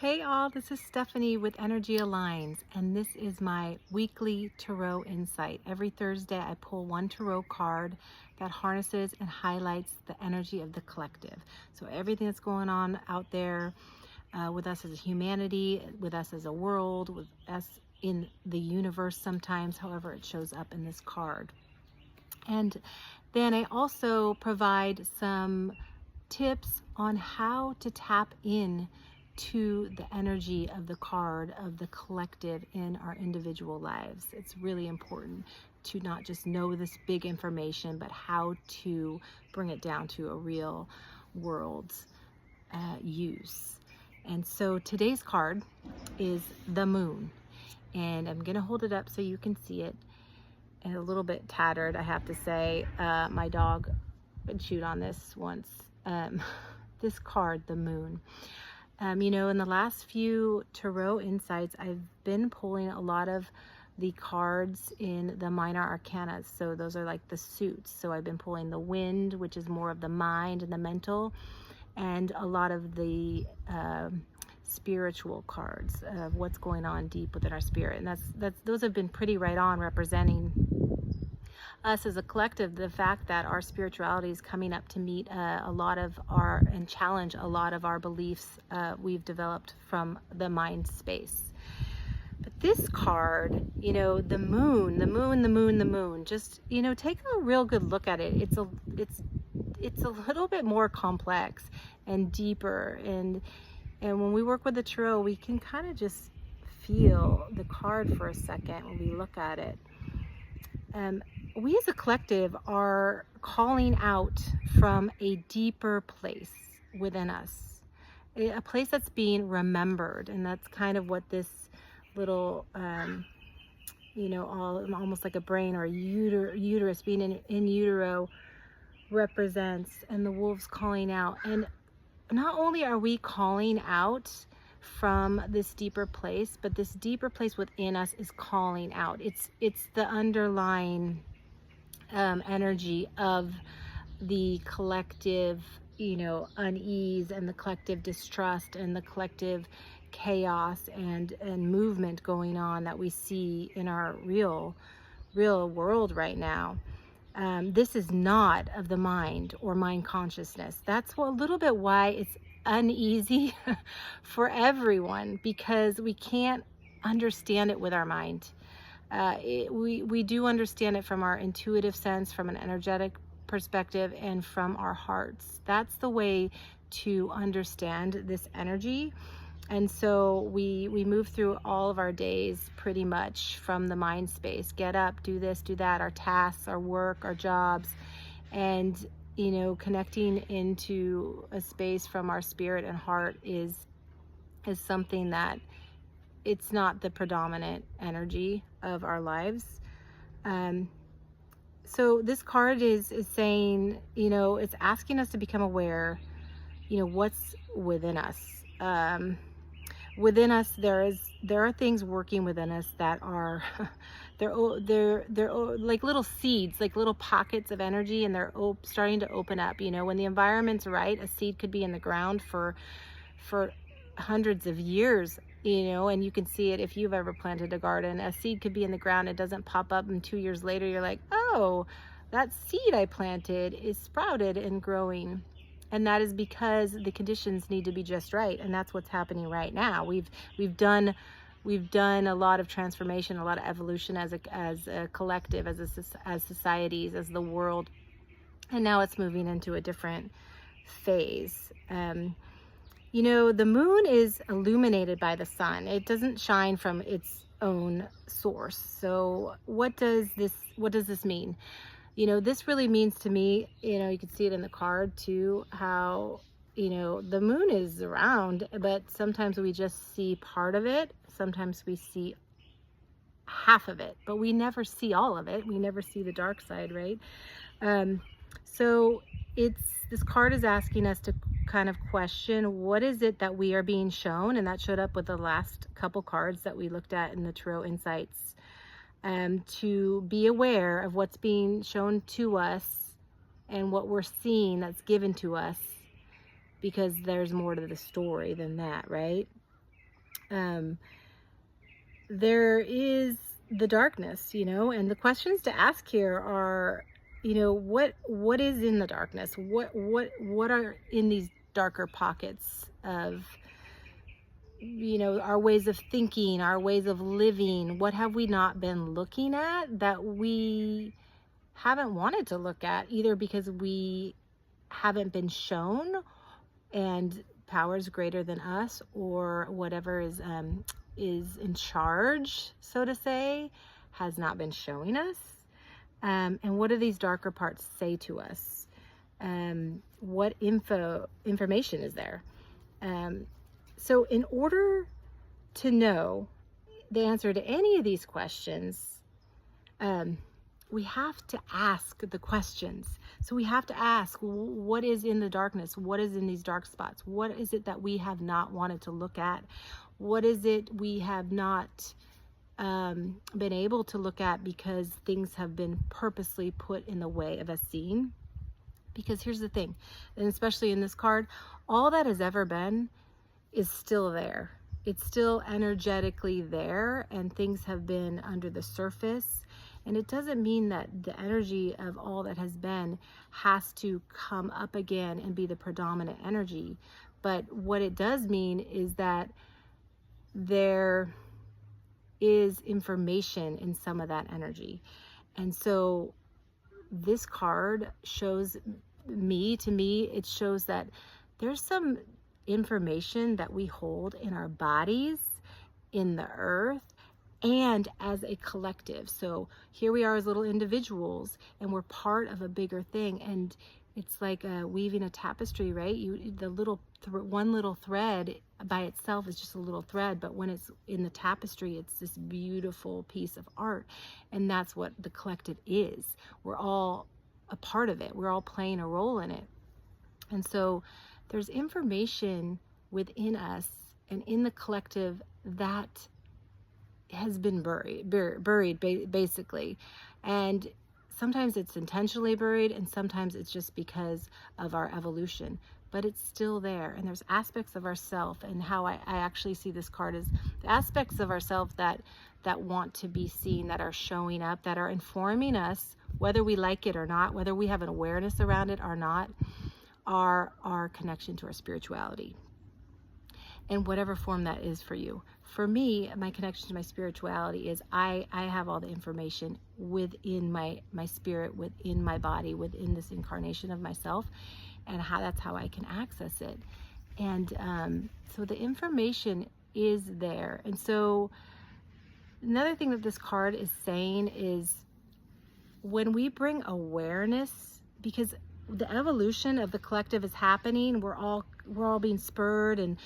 Hey all, this is Stephanie with Energy Aligns, and this is my weekly tarot insight. Every Thursday, I pull one tarot card that harnesses and highlights the energy of the collective. So everything that's going on out there with us as a humanity, with us as a world, with us in the universe sometimes, however it shows up in this card. And then I also provide some tips on how to tap in to the energy of the card, of the collective in our individual lives. It's really important to not just know this big information, but how to bring it down to a real world use. And so today's card is the moon, and I'm gonna hold it up so you can see it. And a little bit tattered, I have to say. My dog chewed on this once. This card, the moon. In the last few tarot insights, I've been pulling a lot of the cards in the minor arcana. So those are like the suits. So I've been pulling the wind, which is more of the mind and the mental, and a lot of the spiritual cards of what's going on deep within our spirit. And those have been pretty right on, representing us as a collective, the fact that our spirituality is coming up to meet a lot of our, and challenge a lot of our beliefs we've developed from the mind space. But this card, the moon, the moon, the moon, the moon, just, take a real good look at it. It's a little bit more complex and deeper. And when we work with the tarot, we can kind of just feel the card for a second when we look at it. We as a collective are calling out from a deeper place within us, a place that's being remembered. And that's kind of what this little, almost like a brain or a uterus being in utero represents, and the wolves calling out. And not only are we calling out from this deeper place, but this deeper place within us is calling out. It's the underlying energy of the collective, unease, and the collective distrust, and the collective chaos and movement going on that we see in our real world right now. This is not of the mind or mind consciousness. That's a little bit why it's uneasy for everyone, because we can't understand it with our mind. We do understand it from our intuitive sense, from an energetic perspective, and from our hearts. That's the way to understand this energy. And so we move through all of our days pretty much from the mind space. Get up, do this, do that, our tasks, our work, our jobs, and connecting into a space from our spirit and heart is something that it's not the predominant energy of our lives. So this card is saying, it's asking us to become aware, what's within us. Within us, there are things working within us that are, they're like little seeds, like little pockets of energy, and they're starting to open up. When the environment's right, a seed could be in the ground for hundreds of years, and you can see it if you've ever planted a garden. A seed could be in the ground, it doesn't pop up, and 2 years later you're like, oh, that seed I planted is sprouted and growing. And that is because the conditions need to be just right, and that's what's happening right now. We've done a lot of transformation, a lot of evolution as a collective, as societies, as the world, and now it's moving into a different phase. The moon is illuminated by the sun. It doesn't shine from its own source. So what does this mean? This really means to me, you can see it in the card too, how, the moon is around, but sometimes we just see part of it. Sometimes we see half of it, but we never see all of it. We never see the dark side, right? So this card is asking us to kind of question, what is it that we are being shown? And that showed up with the last couple cards that we looked at in the Tarot Insights. To be aware of what's being shown to us and what we're seeing that's given to us, because there's more to the story than that, right? Um, there is the darkness, and the questions to ask here are, what is in the darkness? What are in these darker pockets of, our ways of thinking, our ways of living? What have we not been looking at that we haven't wanted to look at, either because we haven't been shown and power's greater than us, or whatever is in charge, so to say, has not been showing us. And what do these darker parts say to us? What information is there? So in order to know the answer to any of these questions, we have to ask the questions. So we have to ask, what is in the darkness? What is in these dark spots? What is it that we have not wanted to look at? What is it we have not been able to look at because things have been purposely put in the way of us seeing? Because here's the thing, and especially in this card, all that has ever been is still there. It's still energetically there, and things have been under the surface. And it doesn't mean that the energy of all that has been has to come up again and be the predominant energy. But what it does mean is that there is information in some of that energy. And so this card shows to me, it shows that there's some information that we hold in our bodies, in the earth, and as a collective. So here we are as little individuals, and we're part of a bigger thing. And it's like weaving a tapestry, right? One little thread by itself is just a little thread, but when it's in the tapestry, it's this beautiful piece of art. And that's what the collective is. We're all a part of it. We're all playing a role in it. And so there's information within us and in the collective that has been buried basically. And sometimes it's intentionally buried, and sometimes it's just because of our evolution, but it's still there. And there's aspects of ourself, and how I actually see this card is the aspects of ourself that want to be seen, that are showing up, that are informing us, whether we like it or not, whether we have an awareness around it or not, are our connection to our spirituality, in whatever form that is for you. For me, my connection to my spirituality is I have all the information within my spirit, within my body, within this incarnation of myself, and that's how I can access it. And so the information is there. And so another thing that this card is saying is, when we bring awareness, because the evolution of the collective is happening, we're all being spurred and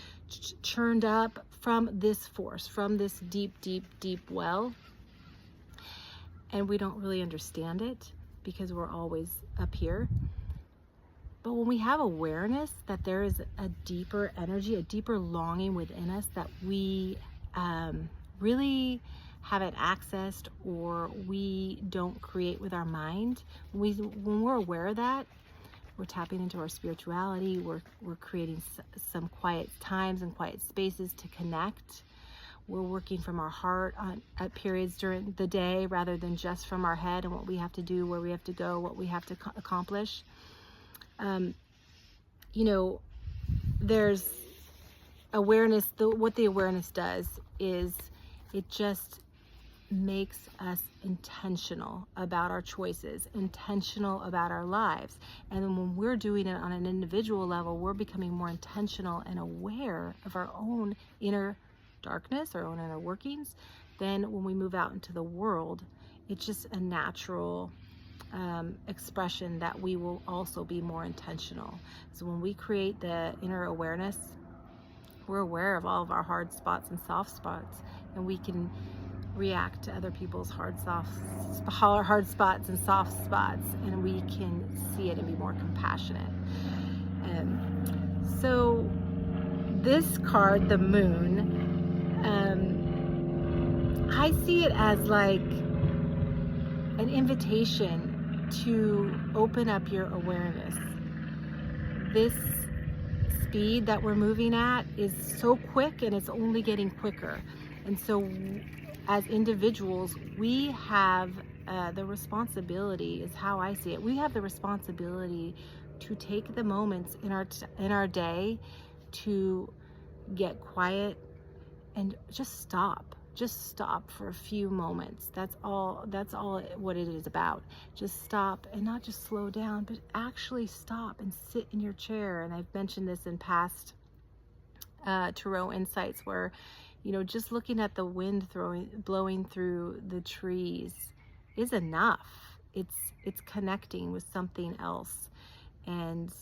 churned up from this force, from this deep well, and we don't really understand it because we're always up here. But when we have awareness that there is a deeper energy, a deeper longing within us that we really haven't accessed, or we don't create with our mind, when we're aware of that, we're tapping into our spirituality. We're creating some quiet times and quiet spaces to connect. We're working from our heart at periods during the day, rather than just from our head and what we have to do, where we have to go, what we have to accomplish. There's awareness. What the awareness does is it just makes us intentional about our choices, intentional about our lives. And then when we're doing it on an individual level, we're becoming more intentional and aware of our own inner darkness, our own inner workings. Then when we move out into the world, it's just a natural expression that we will also be more intentional. So when we create the inner awareness, we're aware of all of our hard spots and soft spots, and we can react to other people's hard spots and soft spots, and we can see it and be more compassionate. So this card, the Moon, I see it as like an invitation to open up your awareness. This speed that we're moving at is so quick, and it's only getting quicker. And so as individuals, we have the responsibility, is how I see it. We have the responsibility to take the moments in our day to get quiet and just stop. Just stop for a few moments. That's all what it is about. Just stop, and not just slow down, but actually stop and sit in your chair. And I've mentioned this in past Tarot Insights, where, you know, just looking at the wind blowing through the trees is enough. It's connecting with something else. And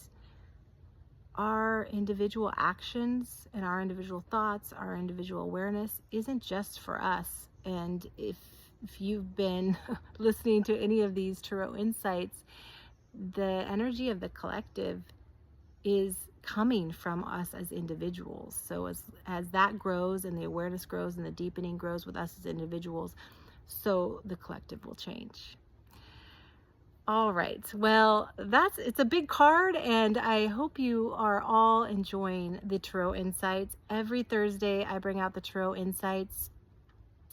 our individual actions and our individual thoughts, our individual awareness isn't just for us. And if you've been listening to any of these Tarot Insights, the energy of the collective is coming from us as individuals. So as that grows, and the awareness grows, and the deepening grows with us as individuals, so the collective will change. All right, well, it's a big card, and I hope you are all enjoying the Tarot Insights. Every Thursday I bring out the Tarot Insights.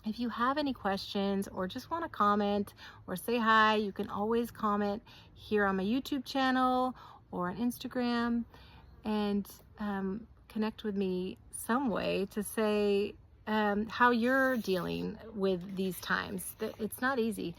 If you have any questions or just want to comment or say hi, you can always comment here on my YouTube channel or on Instagram, and connect with me some way to say how you're dealing with these times. It's not easy.